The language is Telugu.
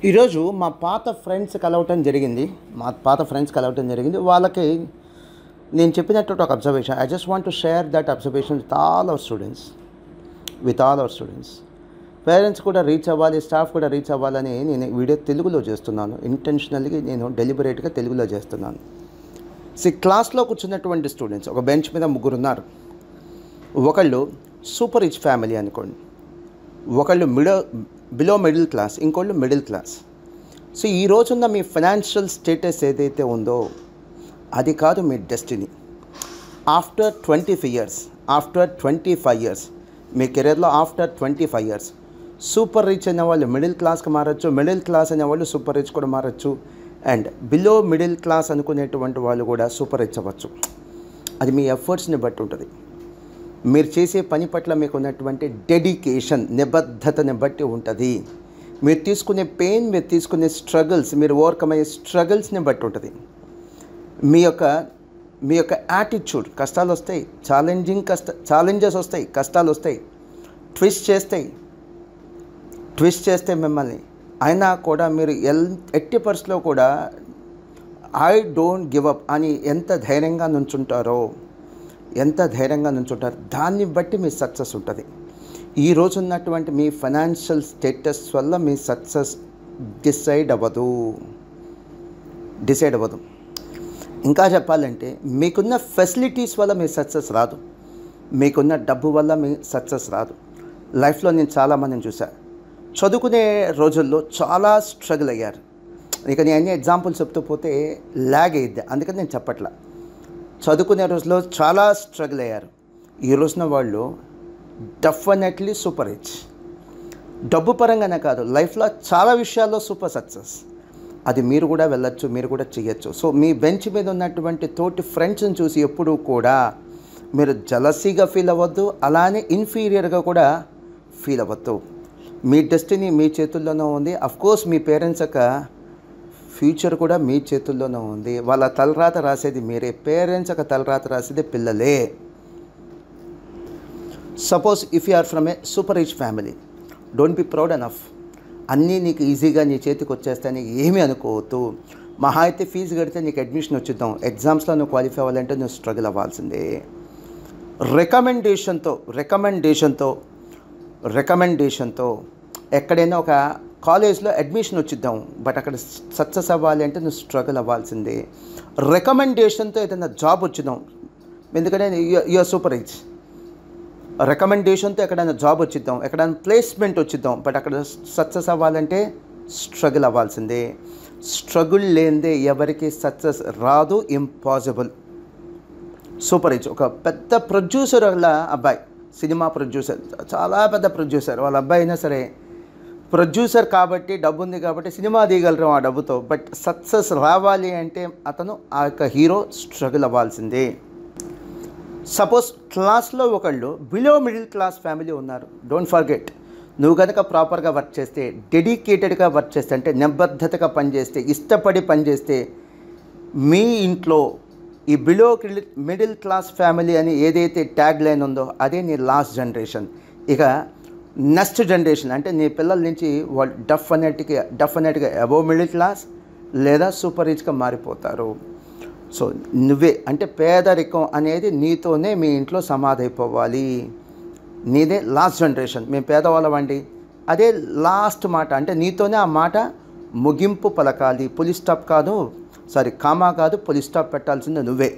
ఈరోజు మా పాత ఫ్రెండ్స్ కలవటం జరిగింది. వాళ్ళకి నేను చెప్పినటువంటి ఒక observation. I just want to share that observation with all our students. Parents కూడా రీచ్ అవ్వాలి, స్టాఫ్ కూడా రీచ్ అవ్వాలని నేను వీడియో తెలుగులో చేస్తున్నాను. ఇంటెన్షనల్గా నేను డెలిబరేట్గా తెలుగులో చేస్తున్నాను. క్లాస్లో కూర్చున్నటువంటి స్టూడెంట్స్ ఒక బెంచ్ మీద ముగ్గురు ఉన్నారు. ఒకళ్ళు సూపర్ రిచ్ ఫ్యామిలీ అనుకోండి, ఒకళ్ళు బిలో మిడిల్ క్లాస్, ఇంకోళ్ళు మిడిల్ క్లాస్. సో ఈ రోజున్న మీ ఫైనాన్షియల్ స్టేటస్ ఏదైతే ఉందో అది కాదు మీ డెస్టినీ. ఆఫ్టర్ 25 ఇయర్స్ మీ కెరీర్లో ఆఫ్టర్ 25 ఇయర్స్ సూపర్ రిచ్ అనే వాళ్ళు మిడిల్ క్లాస్కి మారచ్చు, మిడిల్ క్లాస్ అనే వాళ్ళు సూపర్ రిచ్ కూడా మారచ్చు, అండ్ బిలో మిడిల్ క్లాస్ అనుకునేటువంటి వాళ్ళు కూడా సూపర్ రిచ్ అవ్వచ్చు. అది మీ ఎఫర్ట్స్ని బట్టి ఉంటుంది. మీరు చేసే పని పట్ల మీకు ఉన్నటువంటి డెడికేషన్, నిబద్ధతని బట్టి ఉంటుంది. మీరు తీసుకునే పెయిన్, మీరు తీసుకునే స్ట్రగుల్స్, మీరు ఓవర్కమ్ అయ్యే స్ట్రగుల్స్ని బట్టి ఉంటుంది. మీ యొక్క యాటిట్యూడ్, కష్టాలు వస్తాయి, ఛాలెంజెస్ వస్తాయి, కష్టాలు వస్తాయి, ట్విస్ట్ చేస్తే మిమ్మల్ని, అయినా కూడా మీరు ఎట్టి పరిస్థితిలో కూడా ఐ డోంట్ గివ్ అప్ అని ఎంత ధైర్యంగా నుంచుంటారో దాన్ని బట్టి మీ సక్సెస్ ఉంటుంది. ఈ రోజు ఉన్నటువంటి మీ ఫైనాన్షియల్ స్టేటస్ వల్ల మీ సక్సెస్ డిసైడ్ అవ్వదు. ఇంకా చెప్పాలంటే మీకున్న ఫెసిలిటీస్ వల్ల మీ సక్సెస్ రాదు, మీకున్న డబ్బు వల్ల మీ సక్సెస్ రాదు. లైఫ్లో నేను చాలామందిని చూశాను, చదువుకునే రోజుల్లో చాలా స్ట్రగుల్ అయ్యారు. ఇక నేను అన్ని ఎగ్జాంపుల్స్ చెప్తూ పోతే ల్యాగ్ అయ్యిద్ది, అందుకని నేను చెప్పట్లా. చదువుకునే రోజుల్లో చాలా స్ట్రగుల్ అయ్యారు. ఈ రోజున వాళ్ళు డెఫినెట్లీ సూపర్ రిచ్. డబ్బు పరంగానే కాదు, లైఫ్లో చాలా విషయాల్లో సూపర్ సక్సెస్. అది మీరు కూడా వెళ్ళొచ్చు, మీరు కూడా చేయొచ్చు. సో మీ బెంచ్ మీద ఉన్నటువంటి తోటి ఫ్రెండ్స్ని చూసి ఎప్పుడూ కూడా మీరు జలసీగా ఫీల్ అవ్వద్దు, అలానే ఇన్ఫీరియర్గా కూడా ఫీల్ అవ్వద్దు. మీ డెస్టినీ మీ చేతుల్లోనే ఉంది. అఫ్కోర్స్ మీ పేరెంట్స్ యొక్క ఫ్యూచర్ కూడా మీ చేతుల్లోనే ఉంది. వాళ్ళ తలరాత రాసేది మీరే, పేరెంట్స్ యొక్క తలరాత రాసేది పిల్లలే. Suppose if you are from a super rich family, don't be proud enough. అన్నీ నీకు ఈజీగా నీ చేతికి వచ్చేస్తాయని ఏమీ అనుకోవద్దు. మహా అయితే ఫీజు కడితే నీకు అడ్మిషన్ వచ్చిద్దాం, ఎగ్జామ్స్లో నువ్వు క్వాలిఫై అవ్వాలంటే నువ్వు స్ట్రగుల్ అవ్వాల్సిందే. రికమెండేషన్తో ఎక్కడైనా ఒక కాలేజ్లో అడ్మిషన్ వచ్చిద్దాం, బట్ అక్కడ సక్సెస్ అవ్వాలి అంటే నువ్వు స్ట్రగుల్ అవ్వాల్సిందే. రికమెండేషన్తో ఏదైనా జాబ్ వచ్చిద్దాం, ఎందుకంటే యూఆర్ సూపర్ రిచ్. రికమెండేషన్తో ఎక్కడైనా జాబ్ వచ్చిద్దాం, ఎక్కడైనా ప్లేస్మెంట్ వచ్చిద్దాం, బట్ అక్కడ సక్సెస్ అవ్వాలంటే స్ట్రగుల్ అవ్వాల్సిందే. స్ట్రగుల్ లేనిదే ఎవరికి సక్సెస్ రాదు, ఇంపాసిబుల్. సూపర్ రిచ్ ఒక పెద్ద ప్రొడ్యూసర్ వాళ్ళ అబ్బాయి, సినిమా ప్రొడ్యూసర్, చాలా పెద్ద ప్రొడ్యూసర్. వాళ్ళ అబ్బాయి అయినా సరే ప్రొడ్యూసర్ కాబట్టి, డబ్బు ఉంది కాబట్టి సినిమా తీయగలరు ఆ డబ్బుతో, బట్ సక్సెస్ రావాలి అంటే అతను ఆ యొక్క హీరో స్ట్రగుల్ అవ్వాల్సిందే. సపోజ్ క్లాస్లో ఒకళ్ళు బిలో మిడిల్ క్లాస్ ఫ్యామిలీ ఉన్నారు. డోంట్ ఫర్గెట్, నువ్వు కనుక ప్రాపర్గా వర్క్ చేస్తే, డెడికేటెడ్గా వర్క్ చేస్తే, అంటే నిబద్ధతగా పనిచేస్తే, ఇష్టపడి పనిచేస్తే, మీ ఇంట్లో ఈ బిలో మిడిల్ క్లాస్ ఫ్యామిలీ అని ఏదైతే ట్యాగ్ లైన్ ఉందో అదే నీ లాస్ట్ జనరేషన్. ఇక నెక్స్ట్ జనరేషన్ అంటే నీ పిల్లల నుంచి వాళ్ళు డెఫినెట్గా అబోవ్ మిడిల్ క్లాస్ లేదా సూపర్ రిచ్గా మారిపోతారు. సో నువ్వే అంటే పేదరికం అనేది నీతోనే మీ ఇంట్లో సమాధైపోవాలి. నీదే లాస్ట్ జనరేషన్. మేము పేదవాళ్ళమండి, అదే లాస్ట్ మాట. అంటే నీతోనే ఆ మాట ముగింపు పలకాలి. కామా కాదు, పులి స్టాప్ పెట్టాల్సిందే నువ్వే.